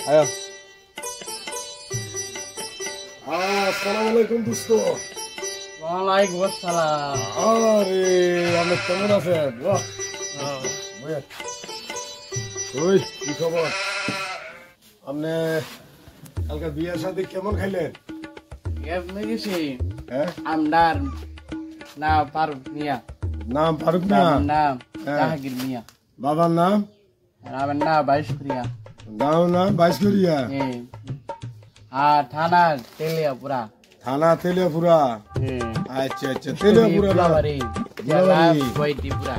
আয়। আসসালামু আলাইকুম দোস্ত। ওয়ালাইকুম আসসালাম। আরে আপনি কেমন আছেন? ওই কি খবর? আপনি কালকে বিয়ের সাথে কেমন খাইলেন? এমনি গেছি হ্যাঁ, আমদার না ফারুক মিয়া। নাম ফারুক মিয়া, আমার নাম হ্যাঁ। জাহাঙ্গীর মিয়া। বাবার নাম? আর আমার নাম বাইশপুরিয়া। গাঁও নাম বাইশকরিয়া, আর থানা তেলিয়াপুরা। থানা তেলিয়াপুরা। আচ্ছা আচ্ছা, তেলিয়াপুরা না? ফুলাবাড়ি জেলা বৈদিপুরা।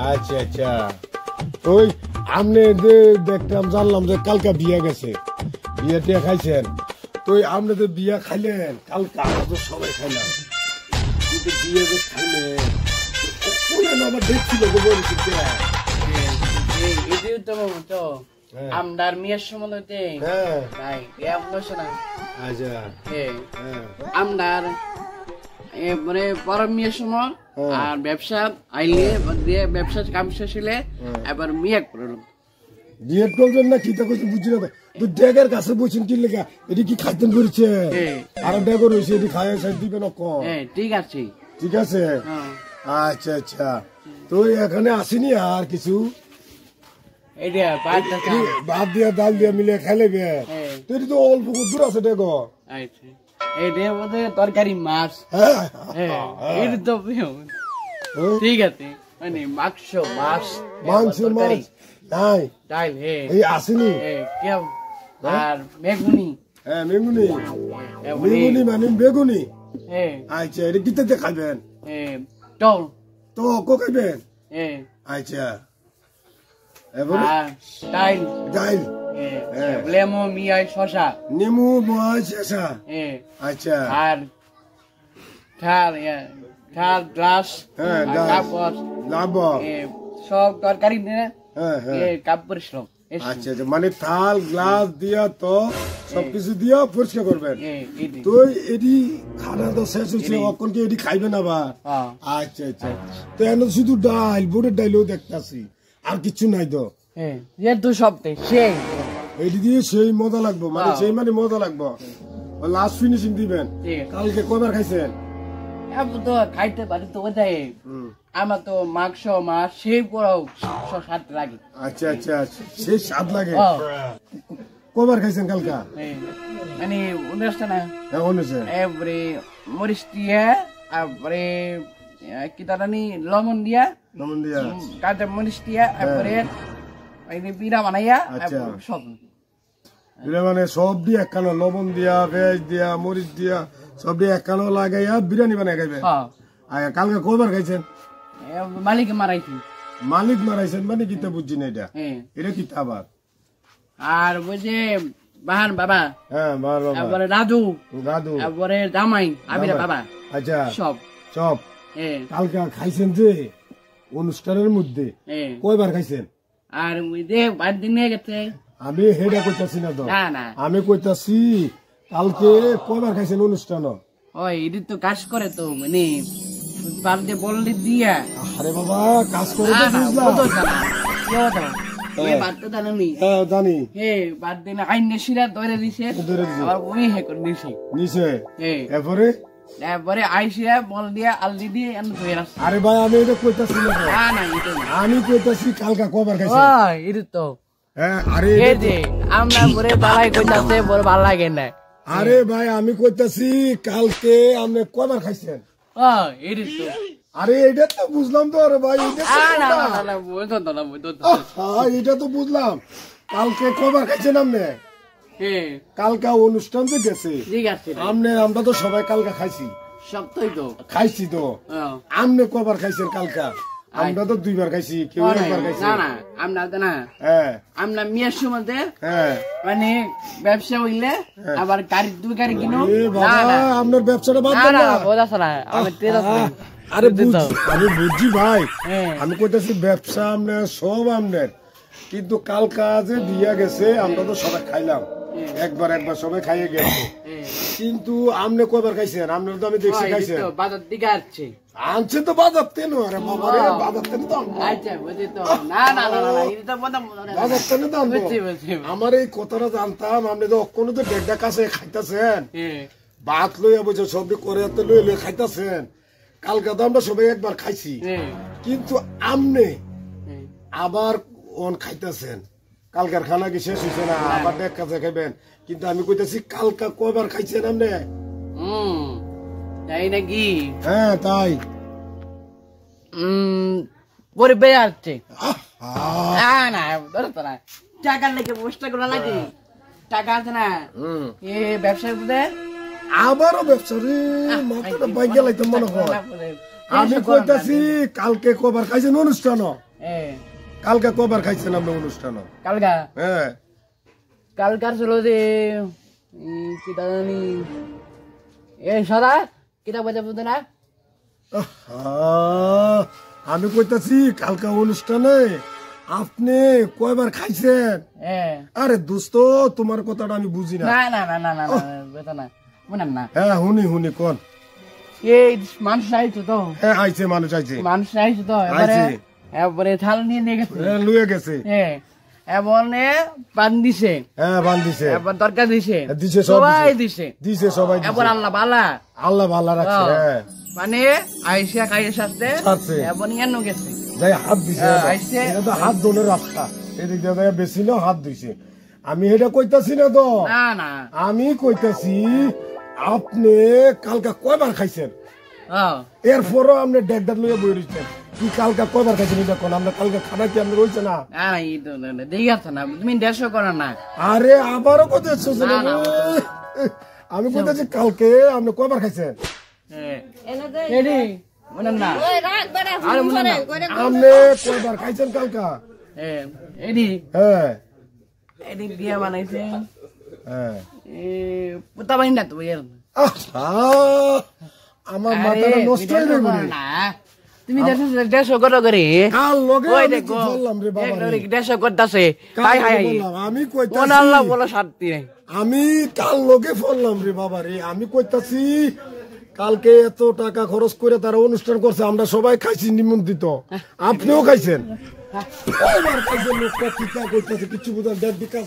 আচ্ছা আচ্ছা। ওই আপনি দেখতাম, জানলাম যে কালকা বিয়ে গেছে, বিয়ে টিয়া খাইছেন। তো আপনি তো বিয়ে খাইলেন কালকা, আমরা তো সবাই খাইলাম, কিন্তু বিয়ে যে খাইলেন আবার দেখছিল এটিও তো আমদার মিয়ার সম্বন্ধে হ্যাঁ। নাই এম বসে না। আচ্ছা হ্যাঁ। আমদার মানে পরম মিয়ার সময় হ্যাঁ। আর ব্যবসা আইলে দিয়ে ব্যবসা কাম শেষ হলে এবার মিয়া করলাম। বিয়ে করবেন না কি তা কিছু বুঝি না তো। ড্যাগের কাছে বলছেন কি লেখা, এটি কি খাইতেন করেছে? আর ড্যাগর হয়েছে, এটি খাই সাইড দিবেন কম। ঠিক আছে। ঠিক আছে। আচ্ছা আচ্ছা, তো এখানে আসেনি আর কিছু? এটা ভাত দিয়া ডাল দিয়া মিলে খাইলে গে, তো এটি তো অল্প দূর আছে ড্যাগো। আচ্ছা, এইটার মধ্যে তরকারি মাছ। এটা তো ঠিক আছে, মানে মাংস মাছ মাংস মাছ নাই ডাল এই আসেনি। কেউ আর বেগুনি। হ্যাঁ বেগুনি, বেগুনি মানে বেগুনি। আচ্ছা, এটা কিতে খাইবেন? টল তো কো খাইবেন? আচ্ছা, এবারে ডাল ডাল, লেমো মিয়াই শশা নিমু মাছ শসা। আচ্ছা, আর খাল খাল গ্লাস কাপড় লাভ সব তরকারি নিয়ে কাপড় সব। আচ্ছা আচ্ছা, মানে থাল গ্লাস দিয়া তো সবকিছু দিয়া পরিষ্কার করবেন। তো এটি খানা তো শেষ হচ্ছে, অখন কি এটি খাইবেন আবার? আচ্ছা আচ্ছা, তো এখন শুধু ডাল, বোটের ডাইলও দেখতেছি, আর কিছু নাই তো? তো সব সেই এটি দিয়ে সেই মজা লাগবো, মানে সেই মানে মজা লাগবো, লাস্ট ফিনিশিং দিবেন। কালকে কবার খাইছেন? তো খাইতে পারি তো ওটাই, আমার তো মাংস মাছ সেই পড়াও স্বাদ লাগে। আচ্ছা আচ্ছা, সেই স্বাদ লাগে। কবার খাইছেন কালকা? মানে অনুষ্ঠান না এবারে মরিচ দিয়ে, তারপরে কি তারানি লবণ দিয়া, লবণ দিয়া কাঁচা মরিচ দিয়া, তারপরে পিঠা বানাইয়া সব মানে সব দিয়ে একখানো লবণ দিয়া, পেঁয়াজ দিয়া, মরিচ দিয়া সব দিয়ে একখানো লাগাইয়া বিরিয়ানি বানাই খাইবেন। কালকে কবার খাইছেন? মালিক মারাইছি। মালিক মারাইছেন মানে কিতা বুঝছি না এটা, এটা কি আবার? আর বুঝে বাহান বাবা, হ্যাঁ তারপরে দাদু, দাদু, তারপরে জামাই আবিরা বাবা। আচ্ছা, সব সব কালকে খাইছেন যে অনুষ্ঠানের মধ্যে কয়বার খাইছেন? আর বাদ দিন গেছে আমি হেডা কইতাছি না তো, না আমি কইতাছি কালকে কয়বার খাইছেন অনুষ্ঠান? ওই এটি তো কাজ করে তো, মানে পারতে বললে দিয়া। আরে বাবা, কাজ করে তো বুঝলাম। জানি বাদ দিন আইনে শিরা ধরে দিছে, আবার ওই হে করে দিছে নিছে। এরপরে তারপরে আইসিরা বল দিয়া আলদি দিয়ে ধরে রাখছে। আরে ভাই, আমি এটা কইতাছি না, আমি কইতাছি কালকা কবার খাইছেন? এটা তো আরে আমরা পরে বালাই কইতাছে, বড় ভালো লাগে না। আরে ভাই, আমি কইতাছি কালকে আপনি কবার খাইছেন? আরে এটা তো বুঝলাম তো। আরে ভাই, এটা তো বুঝলাম, কালকে কবার খাইছেন আপনি? কালকা অনুষ্ঠান যে গেছে, আমরা তো সবাই কালকা খাইছি, সবটাই তো খাইছি তো। আপনি কবার খাইছেন কালকা? আমরা তো দুইবার খাইছি, কেউ একবার খাইছি। আমরা মিয়ার সময় মানে ব্যবসা হইলে আবার গাড়ি দুই গাড়ি কিনো। আপনার ব্যবসাটা বাদ দেন না। আরে আমি বুঝছি ভাই, আমি কইতাছি ব্যবসা আপনার সব আপনার, কিন্তু কালকা যে দিয়া গেছে আমরা তো সবাই খাইলাম, একবার সবাই খাইয়ে গেছে। কিন্তু আমনে কয়বার খাইছেন? আপনার তো আমি দেখছি খাইছেন। বাজার দিকে আসছে। আনছে তো বাজার তেনো, আরে বাবা রে, বাজার তেনো তো আনবো। আচ্ছা বুঝি তো। না না না না, এটা তো বাজার তেনো তো আনবো। বুঝছি বুঝছি। আমার এই কথাটা জানতাম, আপনি তো অক্ষণ তো ডেকটা কাছে খাইতেছেন, ভাত লইয়া বসে সবজি করে লইলে খাইতেছেন। কালকে তো আমরা সবাই একবার খাইছি, কিন্তু আমনে আবার অন খাইতেছেন। কালকার খানা কি শেষ হয়েছে না? আবার ডেক কাছে খাইবেন। কিন্তু আমি কইতেছি কালকা কয়বার খাইছেন আপনি? তাই নাকি? হ্যাঁ তাই। পরে বেড়ে আসছে। আহা, না না ধরো তো না, টাকার লেগে বসটা করা লাগে, টাকা আছে না এ ব্যবসায় বুঝে। আবারও ব্যবসা রে, মাথাটা বাইকে লাইতাম মনে হয়। আমি কইতাছি কালকে কয়বার খাইছেন অনুষ্ঠান? কালকে কয়বার খাইছেন আপনি অনুষ্ঠান? কালকা হ্যাঁ কালকার ছিল যে কিতা জানি এ সদা কিতা বাজে বুঝে না। আহা, আমি কইতাছি কালকে অনুষ্ঠানে আপনি কয়বার খাইছেন? আরে দোস্ত, তোমার কথাটা আমি বুঝি না। না না না না না না বেটা না বুঝেন না। হ্যাঁ হুনি হুনি কোন এই মানুষ আইছে তো। হ্যাঁ আইছে, মানুষ আইছে, মানুষ আইছে তো। এবারে এবারে থাল নিয়ে গেছে। হ্যাঁ লুয়ে গেছে। এমনে পান দিছে। হ্যাঁ বান দিছে, এবার তরকারি দিছে, দিছে সব সবাই দিছে, দিছে সবাই দিছে। এবার আল্লাহ বালা, আল্লাহ ভালো রাখছে। হ্যাঁ মানে আইসা খাইয়ে সাথে সাথে এবার নিয়ে গেছে, যাই হাত দিছে। আইছে এটা তো হাত ধোনের রাস্তা, এদিক দিয়ে বেশি না হাত ধুইছে। আমি এটা কইতাছি না তো, না না আমি কইতাছি আপনি কালকা কয়বার খাইছেন? এরপরও আপনি ডেকদার লইয়া বই রইছেন। কি কালকা কয়বার খাইছেন এটা কোন? আপনার কালকা খানা কি আপনার রইছে না? দেখে আছে না, তুমি 150 করো না। আরে আবারও কইতেছ? আমি কইতাছি কালকে আপনি কয়বার খাইছেন? আপনি কয়বার খাইছেন কালকা? হ্যাঁ বিয়া বানাইছে হ্যাঁ। পুতা বানি না তো আমার মাথাটা নষ্ট হয়ে যাবে। তুমি 150 করো করে কাল লগে ওই আমি দেখো কি বললাম রে বাবা রে? 150 করতেছে। কাল বললাম, আমি কইতাছি আল্লাহ বলো শান্তি নাই। আমি কাল লগে ফললাম রে বাবা রে। আমি কইতাছি কালকে এত টাকা খরচ করে তারা অনুষ্ঠান করছে, আমরা সবাই খাইছি নিমন্ত্রিত, আপনিও খাইছেন। কয়বার খাইছেন? লোকটা চিন্তা করতেছে, কিছু বুঝার দেখ বিকাশ